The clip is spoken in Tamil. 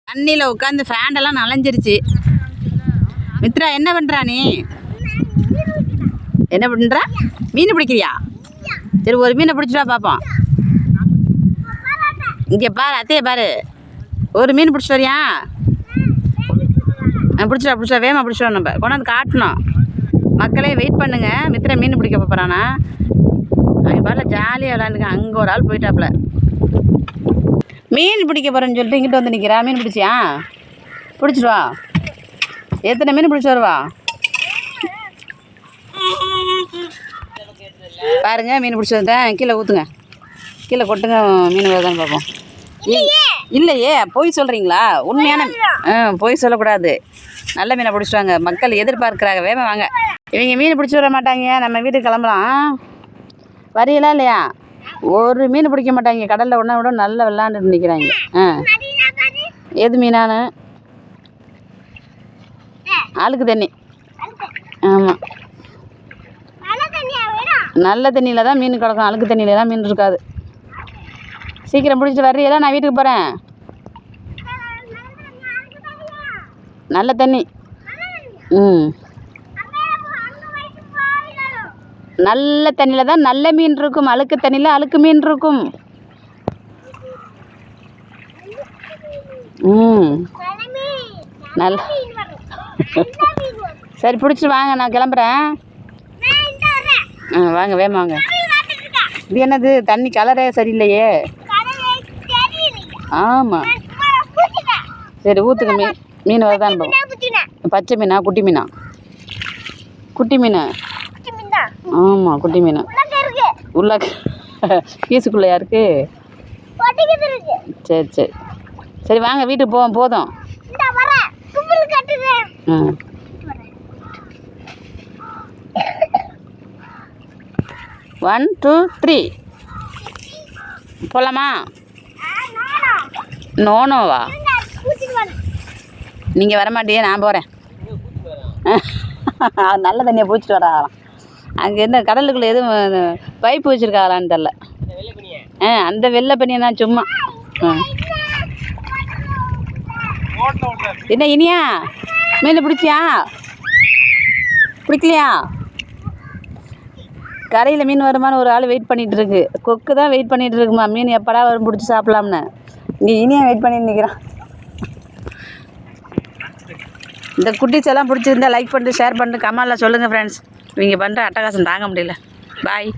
தண்ணியில் உட்காந்து ஃபேண்டெல்லாம் நனைஞ்சிருச்சு. மித்ரா என்ன பண்ணுறா நீ? என்ன பண்ணுறா? மீன் பிடிக்கிறியா? சரி ஒரு மீனை பிடிச்சிட்டா பார்ப்போம். இங்கே பாரு, அத்தையே பாரு, ஒரு மீன் பிடிச்சிட்டு வரியா? பிடிச்சிட்டா வேகமாக பிடிச்சிட்டோம். நம்ம கொண்டாந்து காட்டணும். மக்களே வெயிட் பண்ணுங்க. மித்ரா மீன் பிடிக்க போகிறானா? அவன் பாட்டில் ஜாலியாக விளாண்டுங்க. அங்கே ஒரு ஆள் போயிட்டாப்புல. மீன் பிடிக்க போகிறேன்னு சொல்லிட்டு இங்கிட்ட வந்து நிற்கிறா. மீன் பிடிச்சியா? பிடிச்சிட்டு வா. எத்தனை மீன் பிடிச்சி வருவா பாருங்க. மீன் பிடிச்சி வந்தேன். கீழே ஊற்றுங்க, கீழே கொட்டுங்க. மீன் வருதான்னு பார்ப்போம். இல்லையே, பொய் சொல்கிறீங்களா? உண்மையான பொய் சொல்லக்கூடாது. நல்ல மீனை பிடிச்சிட்டாங்க. மக்கள் எதிர்பார்க்குறாங்க. வேகமாக வாங்க. இவங்க மீன் பிடிச்சி வர மாட்டாங்க. நம்ம வீட்டுக்கு கிளம்பலாம். வரீங்களா இல்லையா? ஒரு மீன் பிடிக்க மாட்டாங்க. கடலில் ஒன்றா விட நல்லா விளாண்டுட்டு நிற்கிறாங்க. எது மீனானு? அழுக்கு தண்ணி. ஆமாம், நல்ல தண்ணியில் தான் மீன் கிடக்கும். அழுக்கு தண்ணியில் தான் மீன் இருக்காது. சீக்கிரம் பிடிச்சிட்டு வர்றீங்களா? நான் வீட்டுக்கு போகிறேன். நல்ல தண்ணி. நல்ல தண்ணியில் தான் நல்ல மீன் இருக்கும். அழுக்கு தண்ணியில் அழுக்கு மீன் இருக்கும். நல்ல சரி, பிடிச்சிட்டு வாங்க. நான் கிளம்புறேன். வாங்க, வேமா வாங்க. இது என்னது? தண்ணி கலரே சரியில்லையே. ஆமாம், சரி ஊற்றுங்க. மீன் வரதான். பச்சை மீனா? குட்டி மீனா? குட்டி மீன். ஆமாம், குட்டி மீன். உள்ள பீஸுக்குள்ளையா இருக்கு? சரி சரி சரி, வாங்க வீட்டுக்கு போவோம். போதும். 1 2 3 போகலாமா? நோனோவா? நீங்கள் வரமாட்டியே, நான் போகிறேன். நல்ல தண்ணியை பூச்சிட்டு வரா. அங்கே என்ன கடலுக்குள்ளே எதுவும் பைப்பு வச்சுருக்காங்களான்னு தெரில. அந்த வெள்ளை பனியனா சும்மா. என்ன இனியா மீன் பிடிச்சியா? பிடிக்கலையா? கரையில் மீன் வருமானு ஒரு ஆள் வெயிட் பண்ணிகிட்டு இருக்கு. கொக்கு தான் வெயிட் பண்ணிகிட்டு இருக்குமா. மீன் எப்படா வரும் பிடிச்சி சாப்பிட்லாம்னு. இங்கே இனியா வெயிட் பண்ணிட்டு நிற்கிறான். இந்த குட்டீஸ் எல்லாம் பிடிச்சிருந்தா லைக் பண்ணிட்டு ஷேர் பண்ணிட்டு கமெண்டில் சொல்லுங்கள் ஃப்ரெண்ட்ஸ். இவங்க பண்ணுற அட்டகாசம் தாங்க முடியல. பாய்.